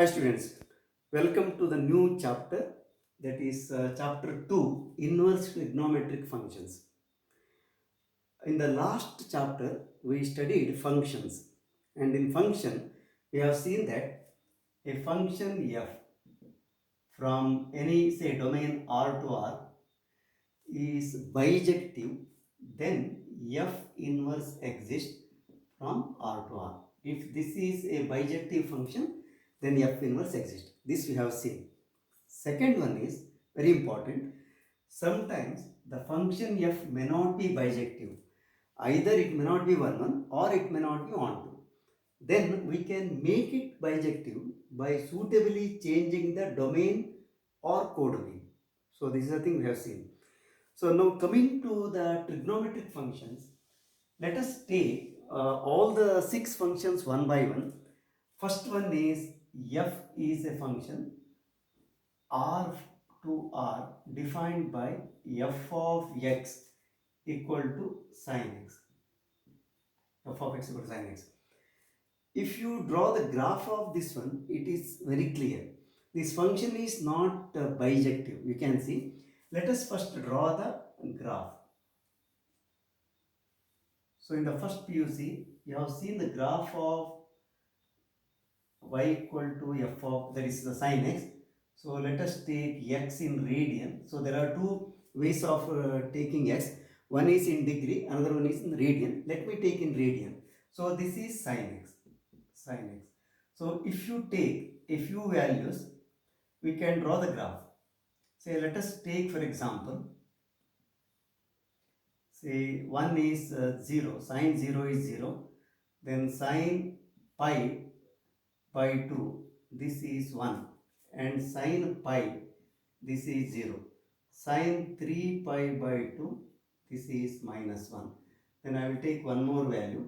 Hi students, welcome to the new chapter, that is chapter 2, inverse trigonometric functions. In the last chapter we studied functions, and in function we have seen that a function f from any say domain R to R is bijective, then f inverse exists from R to R. If this is a bijective function, then f inverse exists. This we have seen. Second one is very important. Sometimes the function f may not be bijective. Either it may not be 1 or it may not be 1 2. Then we can make it bijective by suitably changing the domain or codomain. So this is the thing we have seen. So now coming to the trigonometric functions, let us take all the 6 functions one by one. First one is f is a function R to R defined by f of x equal to sin x. F of x equal to sin x. If you draw the graph of this one, it is very clear. This function is not bijective. You can see. Let us first draw the graph. So in the first PUC, you have seen the graph of y equal to f of, that is the sin x. So let us take x in radian. So there are two ways of taking x. One is in degree, another one is in radian. Let me take in radian. So this is sin x. Sin x. So if you take a few values, we can draw the graph. Say let us take for example, say 1 is 0, sin 0 is 0, then sin pi by 2, this is 1, and sin pi, this is 0. Sin 3 pi by 2, this is minus 1. Then I will take one more value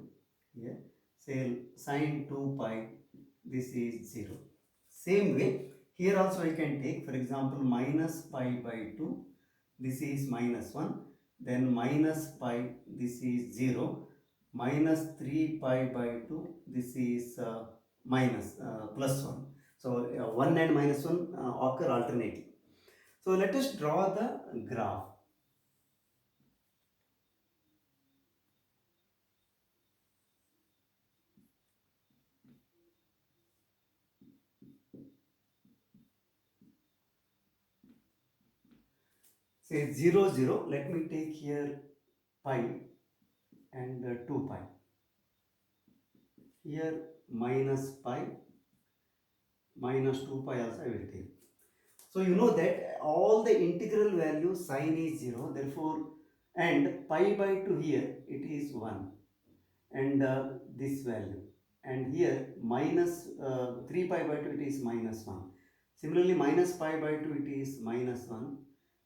here, say sin 2 pi, this is 0. Same way, here also I can take, for example, minus pi by 2, this is minus 1, then minus pi, this is 0, minus 3 pi by 2, this is minus plus 1. So 1 and minus 1 occur alternately. So let us draw the graph. Say 0 0, let me take here pi and 2 pi. Here minus pi, minus 2 pi also I will take. So you know that all the integral values sine is 0, therefore, and pi by 2 here it is 1, and this value, and here minus 3 pi by 2 it is minus 1. Similarly minus pi by 2 it is minus 1,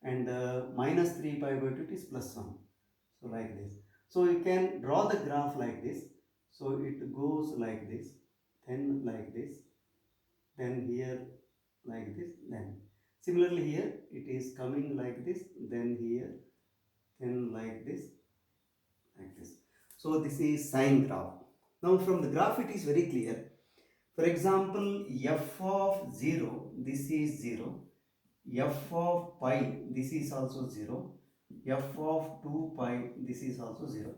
and minus 3 pi by 2 it is plus 1. So like this. So you can draw the graph like this. So it goes like this, then like this, then here like this, then similarly here it is coming like this, then here, then like this, like this. So this is sine graph. Now from the graph it is very clear. For example, f of 0, this is 0, f of pi, this is also 0, f of 2 pi, this is also 0.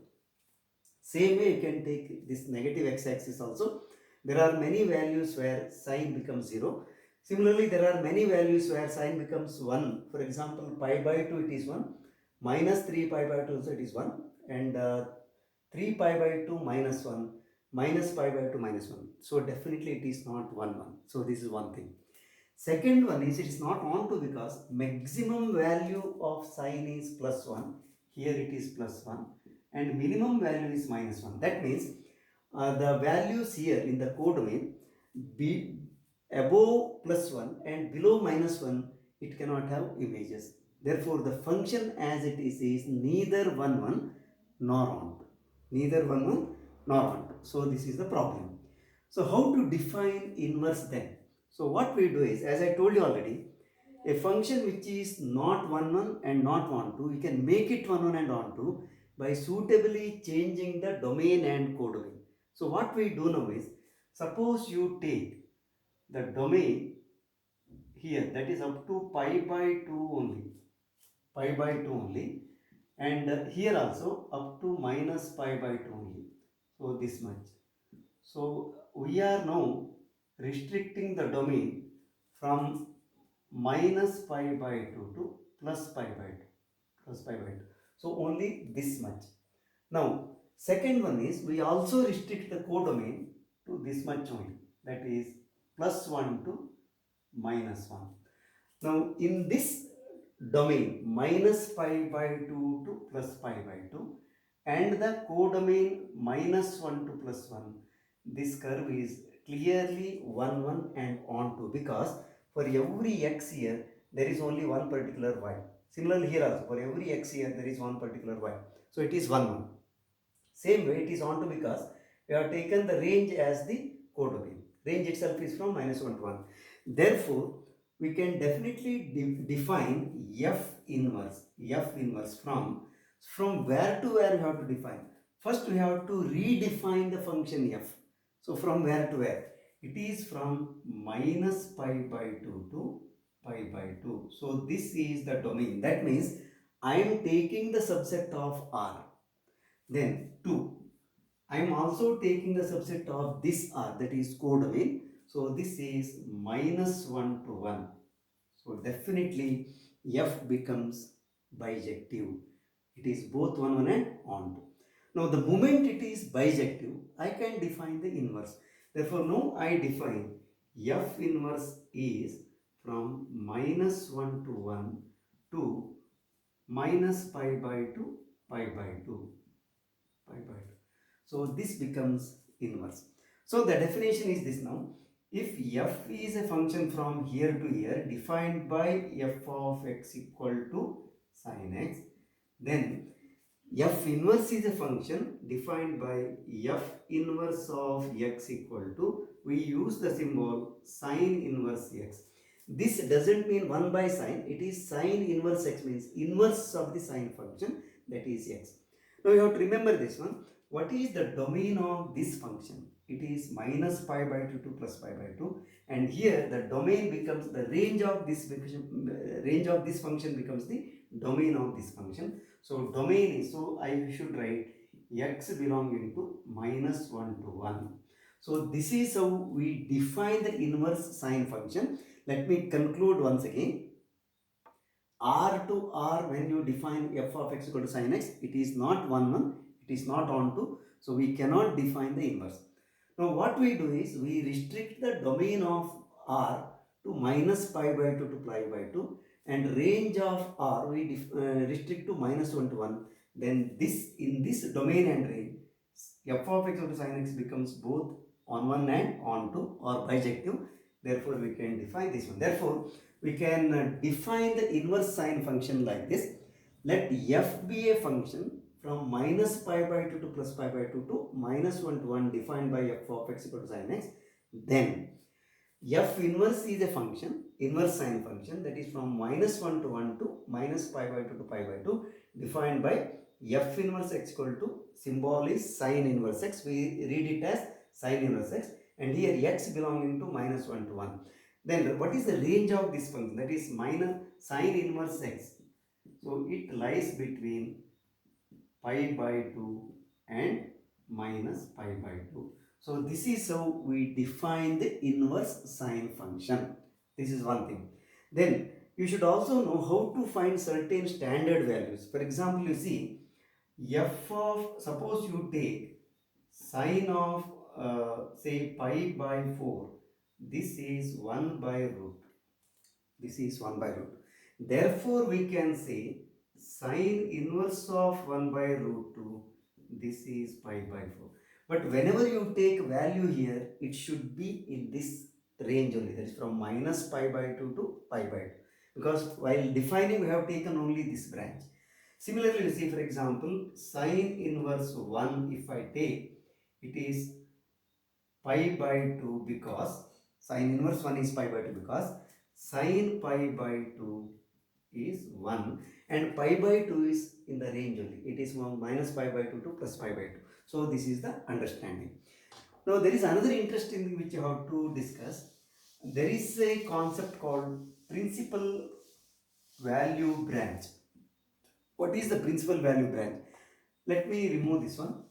Same way you can take this negative x-axis also. There are many values where sine becomes 0. Similarly, there are many values where sine becomes 1. For example, pi by 2 it is 1, minus 3 pi by 2 also it is 1, and 3 pi by 2 minus 1, minus pi by 2 minus 1. So definitely it is not 1 1. So this is one thing. Second one is it is not onto because maximum value of sine is plus 1. Here it is plus 1 and minimum value is minus 1. That means the values here in the codomain be above plus 1 and below minus 1, it cannot have images. Therefore, the function as it is neither 1 1 nor onto. Neither 1 1 nor onto. So this is the problem. So how to define inverse then? So what we do is, as I told you already, a function which is not 1 1 and not 1 2, we can make it 1 1 and 1 2 by suitably changing the domain and codomain. So what we do now is, suppose you take the domain here, that is up to pi by 2 only, pi by 2 only, and here also up to minus pi by 2 only. So this much. So we are now restricting the domain from minus pi by 2 to plus pi by 2, plus pi by 2. So only this much. Now second one is we also restrict the codomain to this much only, that is plus 1 to minus 1. Now in this domain minus pi by 2 to plus pi by 2 and the codomain minus 1 to plus 1, this curve is clearly 1 1 and on 2, because for every x here there is only one particular y. Similarly here also for every x here there is one particular y. So it is 1 1. Same way it is on 2 because we have taken the range as the codomain. Range itself is from minus 1 to 1. Therefore we can definitely define f inverse from where to where we have to define. First we have to redefine the function f. So from where to where? It is from minus pi by 2 to pi by 2. So this is the domain. That means I am taking the subset of R. Then 2. I am also taking the subset of this R, that is codomain. So this is minus 1 to 1. So definitely f becomes bijective. It is both 1 1 and on 2. Now the moment it is bijective, I can define the inverse. Therefore now I define f inverse is from minus 1 to 1 to minus pi by 2 pi by 2 pi by 2. So this becomes inverse. So the definition is this now. If f is a function from here to here defined by f of x equal to sin x, then f inverse is a function defined by f inverse of x equal to, we use the symbol sin inverse x. This doesn't mean 1 by sine, it is sin inverse x, means inverse of the sine function, that is x. Now you have to remember this one. What is the domain of this function? It is minus pi by 2 to plus pi by 2, and here the domain becomes the range of this function becomes the domain of this function. So domain is, so I should write x belonging to minus 1 to 1. So this is how we define the inverse sine function. Let me conclude once again. R to R, when you define f of x equal to sin x, it is not 1 1, it is not on 2, so we cannot define the inverse. Now what we do is we restrict the domain of R to minus pi by 2 to pi by 2, and range of R we restrict to minus 1 to 1. Then this, in this domain and range, f of x equal to sin x becomes both on 1 and on 2 or bijective. Therefore we can define this one. Therefore we can define the inverse sine function like this. Let f be a function from minus pi by 2 to plus pi by 2 to minus 1 to 1 defined by f of x equal to sin x. Then f inverse is a function, inverse sine function, that is from minus 1 to 1 to minus pi by 2 to pi by 2 defined by f inverse x equal to, symbol is sin inverse x, we read it as sin inverse x, and here x belonging to minus 1 to 1. Then what is the range of this function? That is minus sin inverse x. So it lies between pi by 2 and minus pi by 2. So this is how we define the inverse sine function. This is one thing. Then you should also know how to find certain standard values. For example, you see f of, suppose you take sine of say pi by 4, this is 1 by root. This is 1 by root. Therefore, we can say sine inverse of 1 by root 2, this is pi by 4. But whenever you take value here, it should be in this range only, that is from minus pi by 2 to pi by 2. Because while defining, we have taken only this branch. Similarly, you see, for example, sine inverse 1, if I take, it is pi by 2, because sine inverse 1 is pi by 2 because sine pi by 2 is 1 and pi by 2 is in the range only. It is from minus pi by 2 to plus pi by 2. So this is the understanding. Now there is another interesting thing which you have to discuss. there is a concept called principal value branch. What is the principal value branch? Let me remove this one.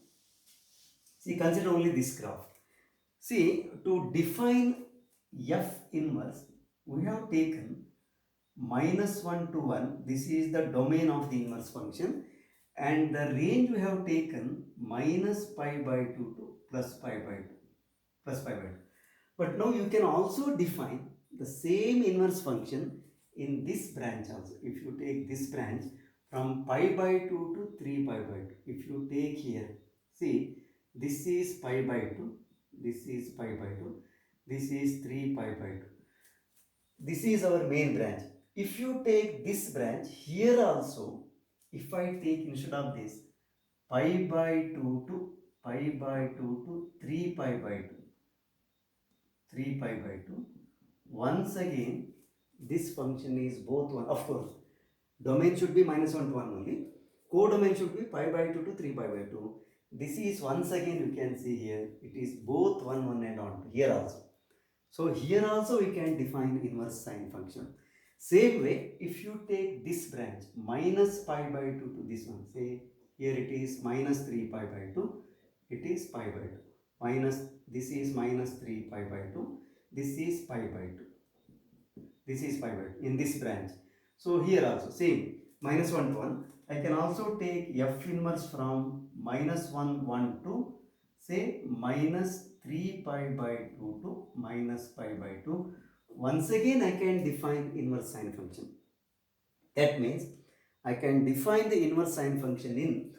See, consider only this graph. See, to define F inverse, we have taken minus 1 to 1. This is the domain of the inverse function. And the range we have taken minus pi by 2 to plus pi by 2. Plus pi by 2. But now you can also define the same inverse function in this branch also. If you take this branch from pi by 2 to 3 pi by 2. If you take here, see, this is pi by 2, this is pi by 2, this is 3 pi by 2. This is our main branch. If you take this branch here also, if I take instead of this pi by 2 to pi by 2 to 3 pi by 2, 3 pi by 2, once again this function is both 1. Of course, domain should be minus 1 to 1 only. Codomain should be pi by 2 to 3 pi by 2. This is once again you can see here, it is both 1, 1 and on here also. So here also we can define inverse sine function. Same way, if you take this branch minus pi by 2 to this one, say here it is minus 3 pi by 2, it is pi by 2. Minus, this is minus 3 pi by 2, this is pi by 2. This is pi by 2 in this branch. So here also same, minus 1 to 1. I can also take F inverse from minus 1, 1 to say minus 3 pi by 2 to minus pi by 2. Once again I can define inverse sine function. That means I can define the inverse sine function in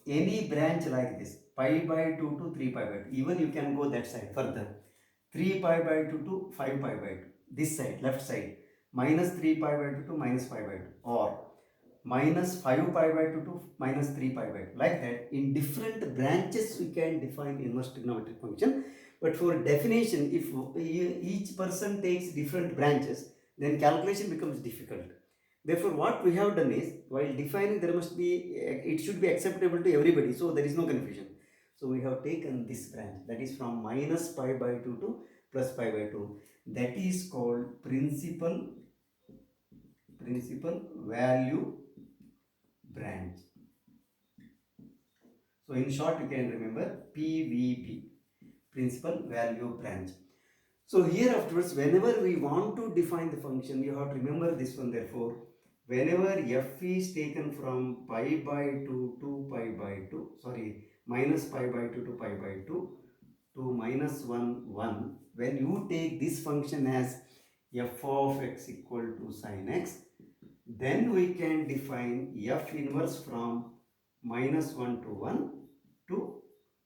any branch like this, pi by 2 to 3 pi by 2. Even you can go that side further, 3 pi by 2 to 5 pi by 2. This side, left side, minus 3 pi by 2 to minus pi by 2, or minus 5 pi by 2 to minus 3 pi by 2. Like that, in different branches we can define inverse trigonometric function. But for definition, if each person takes different branches, then calculation becomes difficult. Therefore, what we have done is, while defining, there must be, it should be acceptable to everybody, so there is no confusion. So we have taken this branch, that is from minus pi by 2 to plus pi by 2. That is called principal value branch. So in short, you can remember PVB, principal value branch. So here afterwards, whenever we want to define the function, you have to remember this one. Therefore, whenever f is taken from pi by 2 to pi by 2, sorry, minus pi by 2 to pi by 2 to minus 1, 1, when you take this function as f of x equal to sine x, then we can define f inverse from minus 1 to 1 to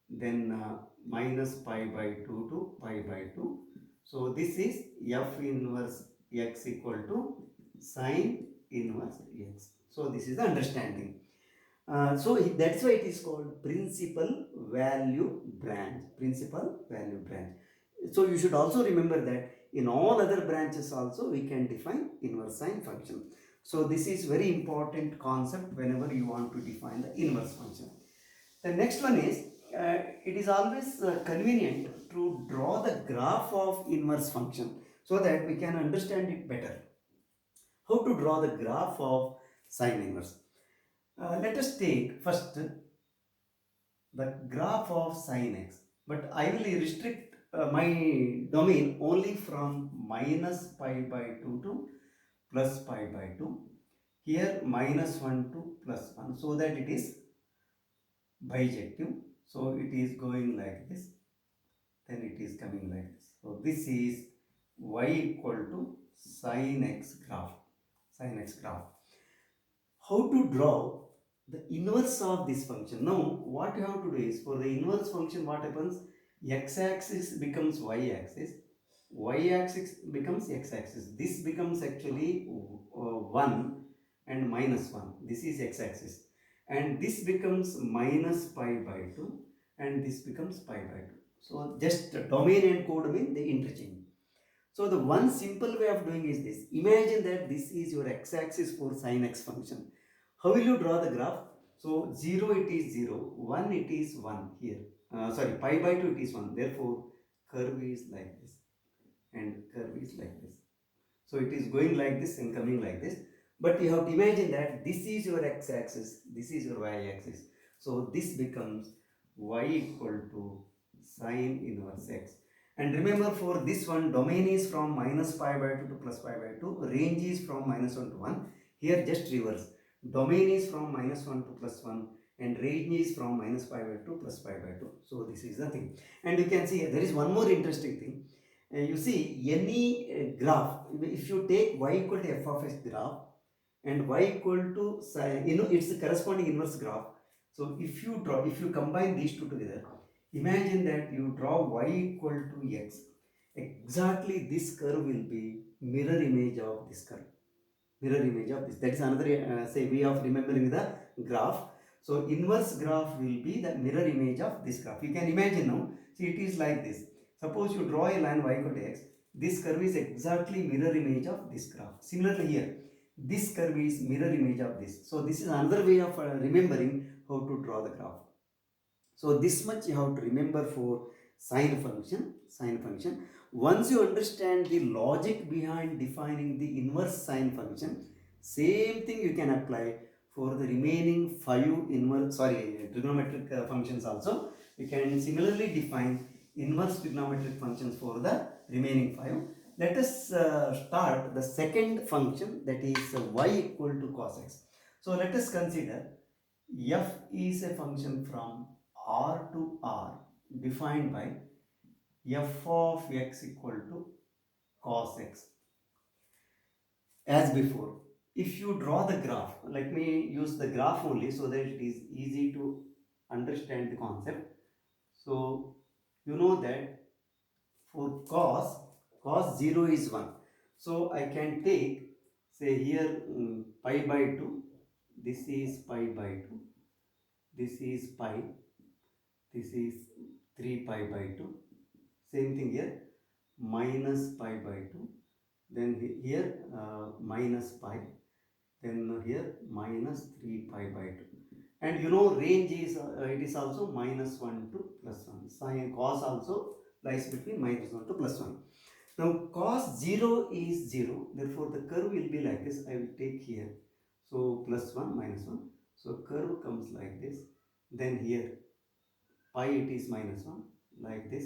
then minus pi by 2 to pi by 2. So this is f inverse x equal to sine inverse x. So this is the understanding. So that's why it is called principal value branch. Principal value branch. So you should also remember that in all other branches also we can define inverse sine function. So this is very important concept whenever you want to define the inverse function. The next one is, it is always convenient to draw the graph of inverse function so that we can understand it better. How to draw the graph of sine inverse? Let us take first the graph of sine x, but I will restrict my domain only from minus pi by 2 to plus pi by 2. Here minus 1 to plus 1, so that it is bijective. So it is going like this, then it is coming like this. So this is y equal to sine x graph. Sine x graph. How to draw the inverse of this function? Now what you have to do is, for the inverse function, what happens? X-axis becomes y-axis, y-axis becomes x-axis. This becomes actually 1 and minus 1. This is x-axis. And this becomes minus pi by 2 and this becomes pi by 2. So just domain and codomain, they interchange. So the one simple way of doing is this. Imagine that this is your x-axis for sine x function. How will you draw the graph? So 0 it is 0, 1 it is 1 here. Sorry, pi by 2 it is 1. Therefore, curve is like this. and curve is like this. So it is going like this and coming like this. But you have to imagine that this is your x-axis, this is your y-axis. So this becomes y equal to sine inverse x. And remember, for this one, domain is from minus pi by 2 to plus pi by 2. Range is from minus 1 to 1. Here just reverse. Domain is from minus 1 to plus 1 and range is from minus pi by 2 plus pi by 2. So this is the thing. And you can see there is one more interesting thing. You see any graph, if you take y equal to f of x graph and y equal to sine, it's the corresponding inverse graph. So if you combine these two together, imagine that you draw y equal to x. Exactly this curve will be mirror image of this curve. Mirror image of this. That is another say way of remembering the graph. So inverse graph will be the mirror image of this graph. You can imagine now. See, it is like this. Suppose you draw a line y equal to x. This curve is exactly mirror image of this graph. Similarly here, this curve is mirror image of this. So this is another way of remembering how to draw the graph. So this much you have to remember for sine function. Sine function. Once you understand the logic behind defining the inverse sine function, same thing you can apply for the remaining 5 trigonometric functions also. You can similarly define inverse trigonometric functions for the remaining 5. Let us start the second function, that is y equal to cos x. So let us consider f is a function from R to R defined by f of x equal to cos x. As before, if you draw the graph, let me use the graph only so that it is easy to understand the concept. So you know that for cos 0 is 1. So I can take, say here, pi by 2, this is pi by 2, this is pi, this is 3 pi by 2. Same thing here, minus pi by 2. Then here minus pi. Then here minus 3 pi by 2. And you know range is, it is also minus 1 to plus 1. Sine cos also lies between minus 1 to plus 1. Now cos 0 is 0. Therefore the curve will be like this. I will take here. So plus 1 minus 1. So curve comes like this. Then here pi it is minus 1 like this,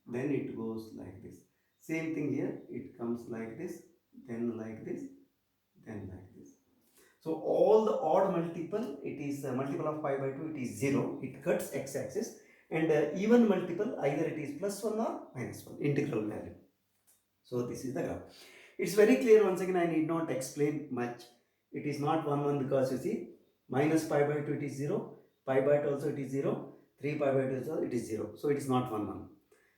then it goes like this. Same thing here, it comes like this, then like this, then like this. So all the odd multiple, it is multiple of pi by 2, it is 0, it cuts x-axis, and even multiple, either it is plus 1 or minus 1, integral value. So this is the graph. It's very clear. Once again, I need not explain much. It is not 1 1 because you see minus pi by 2 it is 0, pi by 2 also it is 0, 3 pi by 2 also it is 0. So it is not 1 1.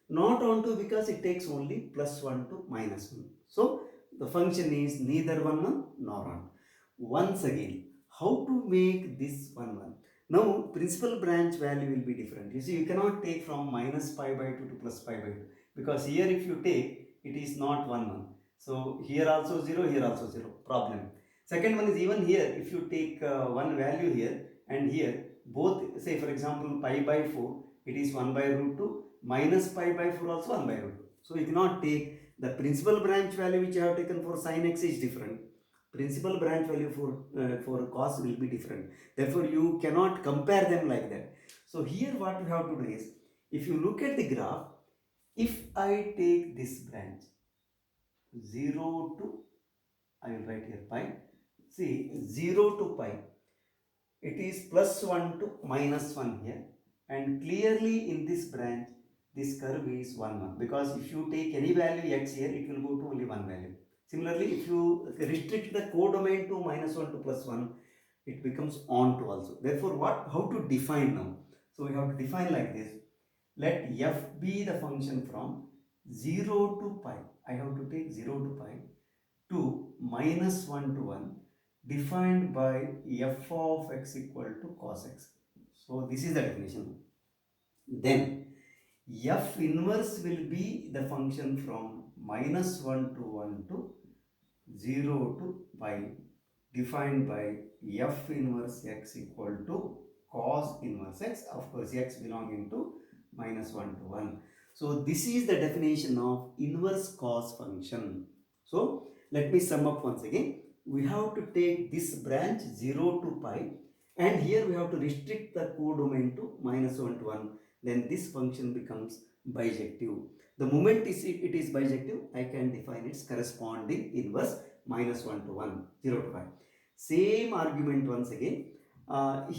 Not on 2 because it takes only plus 1 to minus 1. So the function is neither 1 1 nor 1. Once again, how to make this 1 1? Now principal branch value will be different. You see, you cannot take from minus pi by 2 to plus pi by 2 because here if you take, it is not 1 1. So here also 0, here also 0. Problem. Second one is, even here, if you take one value here and here, both, say for example pi by 4, it is 1 by root 2, minus pi by 4 also 1 by root 2. So you cannot take the principal branch value which I have taken for sin x is different. Principal branch value for cos will be different. Therefore you cannot compare them like that. So here what we have to do is, if you look at the graph, if I take this branch 0 to, I will write here pi, see 0 to pi, it is plus 1 to minus 1 here, and clearly in this branch this curve is 1 1 because if you take any value x here, it will go to only one value. Similarly, if you restrict the codomain to minus 1 to plus 1, it becomes on to also. Therefore, how to define now? So we have to define like this. Let f be the function from 0 to pi. I have to take 0 to pi to minus 1 to 1 defined by f of x equal to cos x. So this is the definition. Then f inverse will be the function from minus 1 to 1 to 0 to pi defined by f inverse x equal to cos inverse x. Of course, x belonging to minus 1 to 1. So this is the definition of inverse cos function. So let me sum up once again. We have to take this branch 0 to pi, and here we have to restrict the codomain to -1 to 1. Then this function becomes bijective. The moment it is bijective, I can define its corresponding inverse -1 to 1, 0 to pi. Same argument once again.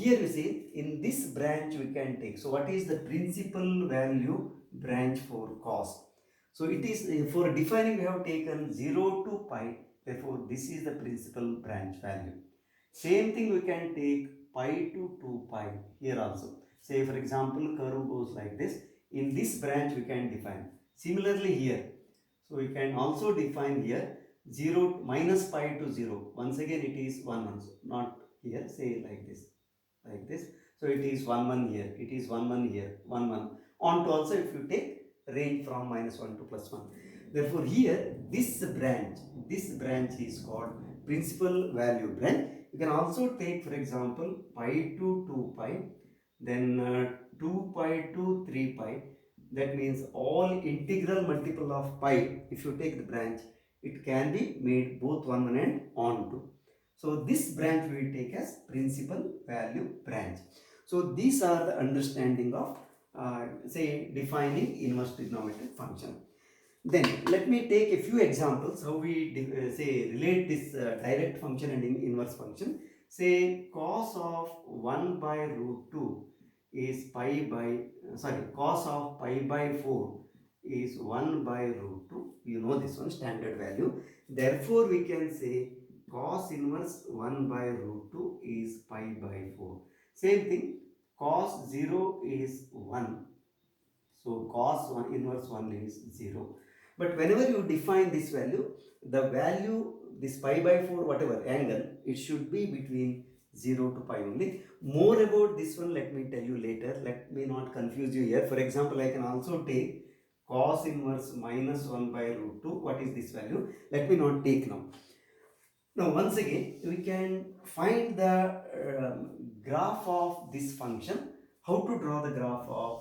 Here we say in this branch we can take. So what is the principal value branch for cos? So it is for defining we have taken 0 to pi, therefore this is the principal branch value. Same thing we can take pi to 2 pi here also. Say for example curve goes like this. In this branch we can define. Similarly here, so we can also define here 0 minus pi to 0. Once again it is 1 1, not here, say like this, like this. So it is 1 1 here, it is 1 1 here, 1 1. On to also if you take range from -1 to +1. Therefore here this branch is called principal value branch. You can also take for example pi to 2 pi, then 2 pi to 3 pi. That means all integral multiple of pi, if you take the branch, it can be made both 1 1 and on to. So this branch we will take as principal value branch. So these are the understanding of say defining inverse trigonometric function. Then let me take a few examples how we say relate this direct function and inverse function. Say cos of 1 by root 2 is pi by cos of pi by 4 is 1 by root 2. You know this one, standard value. Therefore we can say cos inverse 1 by root 2 is pi by 4. Same thing, cos 0 is 1. So cos 1 inverse 1 is 0. But whenever you define this value, the value, this pi by 4, whatever angle, it should be between 0 to pi only. More about this one, let me tell you later. Let me not confuse you here. For example, I can also take cos inverse -1 by root 2. What is this value? Let me not take now. Now, once again, we can find the graph of this function. How to draw the graph of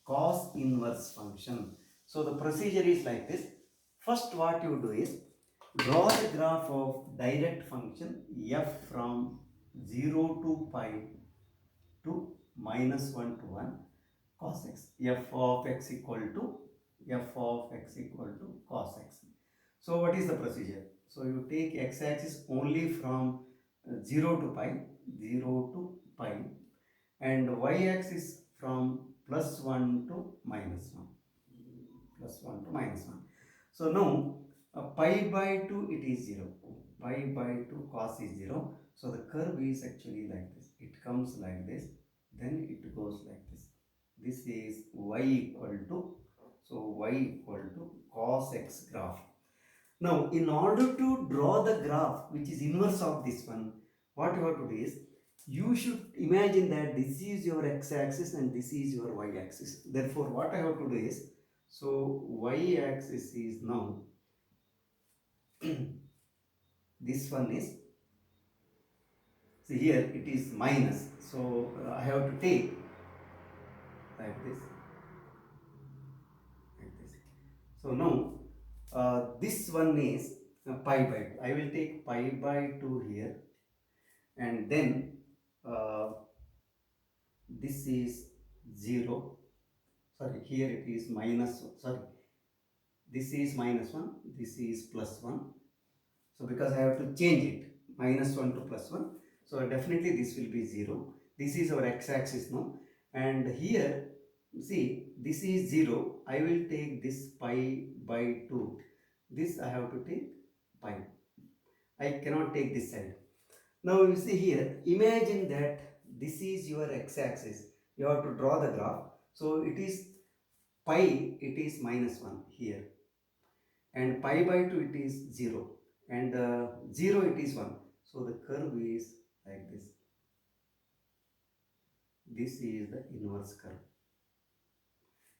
cos inverse function? So, the procedure is like this. First, what you do is draw the graph of direct function f from 0 to pi to -1 to 1 cos x. F of x equal to cos x. So, what is the procedure? So, you take x-axis only from 0 to pi, and y-axis from +1 to -1, So, now pi by 2 it is 0, pi by 2 cos is 0. So, the curve is actually like this. It comes like this, then it goes like this. This is y equal to, cos x graph. Now, in order to draw the graph which is inverse of this one, what you have to do is, you should imagine that this is your x-axis and this is your y-axis. Therefore, what I have to do is, so y-axis is now, this one is, see here it is minus. So, I have to take like this. So, now this one is pi by 2. I will take pi by 2 here, and then this is 0. Sorry, here it is minus, sorry, this is -1, this is +1. So, because I have to change it, -1 to +1. So, definitely this will be 0. This is our x-axis now. And here, see, this is 0. I will take this pi by 2. This I have to take pi. I cannot take this side. Now you see here, imagine that this is your x-axis. You have to draw the graph. So it is pi, it is -1 here. And pi by 2 it is 0. And 0 it is 1. So the curve is like this. This is the inverse curve.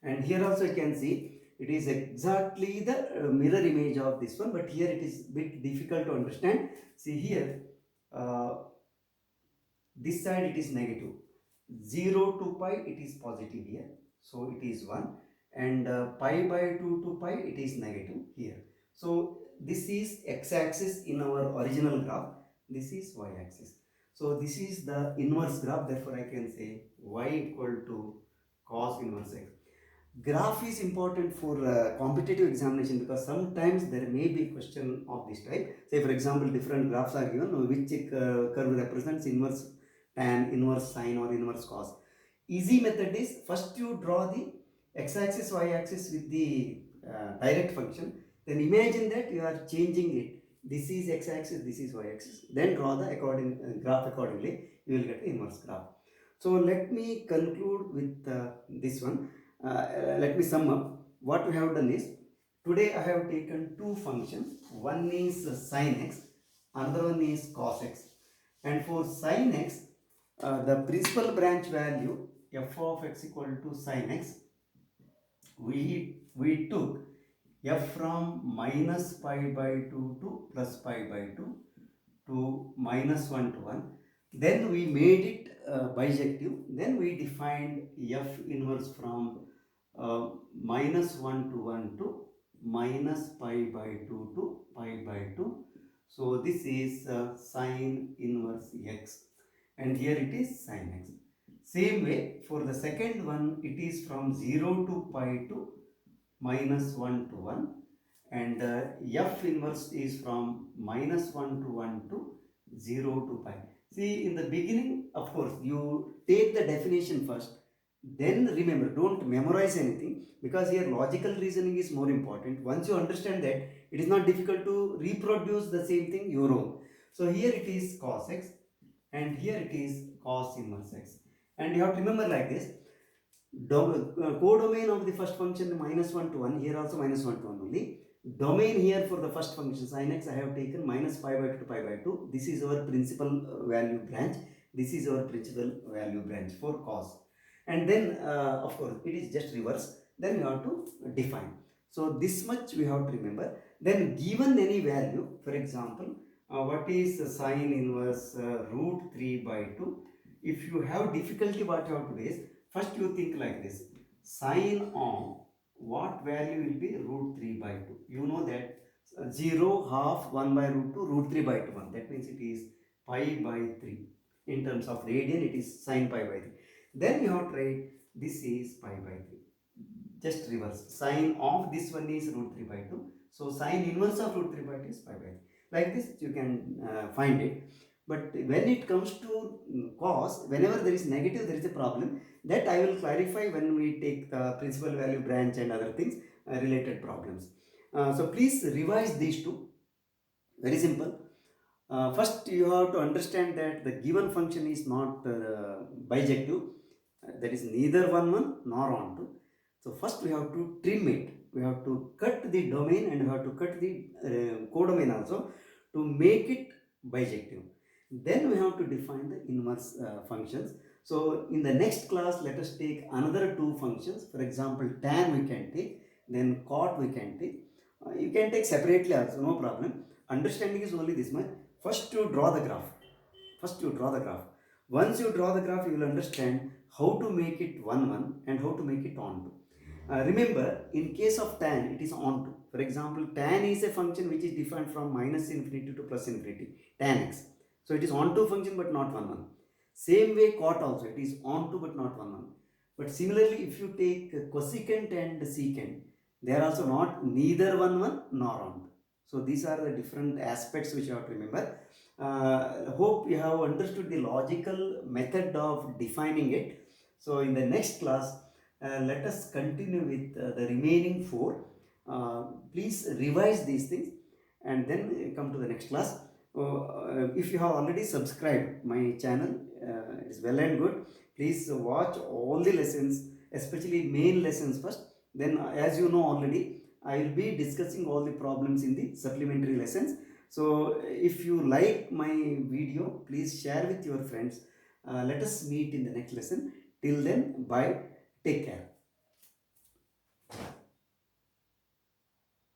And here also you can see it is exactly the mirror image of this one, but here it is a bit difficult to understand. See here, this side it is negative. 0 to pi it is positive here. So it is 1. and pi by 2 to pi it is negative here. So this is x-axis in our original graph, this is y-axis. So this is the inverse graph, therefore I can say y equal to cos inverse x. Graph is important for competitive examination because sometimes there may be question of this type. Say for example, different graphs are given, which curve represents inverse tan, inverse sine or inverse cos. Easy method is first you draw the x-axis, y-axis with the direct function. Then imagine that you are changing it. This is x-axis, this is y-axis. Then draw the graph accordingly. You will get the inverse graph. So let me conclude with this one. Let me sum up. What we have done is, today I have taken two functions. One is sin x, another one is cos x. And for sin x, the principal branch value f of x equal to sin x, we took f from minus pi by 2 to plus pi by 2 to minus 1 to 1. Then we made it bijective. Then we defined f inverse from minus 1 to 1 to minus pi by 2 to pi by 2. So this is sine inverse x, and here it is sin x. Same way for the second one, it is from 0 to pi to minus 1 to 1, and f inverse is from minus 1 to 1 to 0 to pi. See, in the beginning, of course, you take the definition first, then remember, don't memorize anything, because here logical reasoning is more important. Once you understand that, it is not difficult to reproduce the same thing your own. So here it is cos x, and here it is cos inverse x. And you have to remember like this, codomain of the first function minus 1 to 1, here also minus 1 to 1 only. Domain here for the first function sin x, I have taken minus pi by 2 to pi by 2. This is our principal value branch. This is our principal value branch for cos. And then of course it is just reverse. Then we have to define. So this much we have to remember. Then given any value, for example, what is sine inverse root 3 by 2? If you have difficulty, what you have to do is, first you think like this, sine of what value will be root 3 by 2. You know that 0, half, 1 by root 2, root 3 by 2, 1. That means it is pi by 3. In terms of radian, it is sine pi by 3. Then you have to write, this is pi by 3. Just reverse. Sine of this one is root 3 by 2. So sine inverse of root 3 by 2 is pi by 3. Like this you can find it. But when it comes to cos, whenever there is negative, there is a problem. That I will clarify when we take the principal value branch and other things, related problems. So please revise these two. Very simple. First you have to understand that the given function is not bijective. That is neither 1 nor onto. So first we have to trim it. We have to cut the domain and we have to cut the codomain also to make it bijective. Then we have to define the inverse functions. So in the next class, let us take another two functions. For example, tan we can take, then cot we can take. You can take separately also, no problem. Understanding is only this much. First you draw the graph. Once you draw the graph, you will understand how to make it 1, 1 and how to make it onto. Remember, in case of tan, it is onto. For example, tan is a function which is defined from minus infinity to plus infinity, tan x. So it is onto function but not 1, 1. Same way cot also, it is onto but not 1, 1. But similarly, if you take cosecant and secant, they are also not neither 1, 1 nor onto. So these are the different aspects which you have to remember. Hope you have understood the logical method of defining it. So in the next class, let us continue with the remaining 4. Please revise these things and then come to the next class. If you have already subscribed my channel, it is well and good. Please watch all the lessons, especially main lessons first. Then as you know already, I will be discussing all the problems in the supplementary lessons. So if you like my video, please share with your friends. Let us meet in the next lesson. Till then, bye. Take care.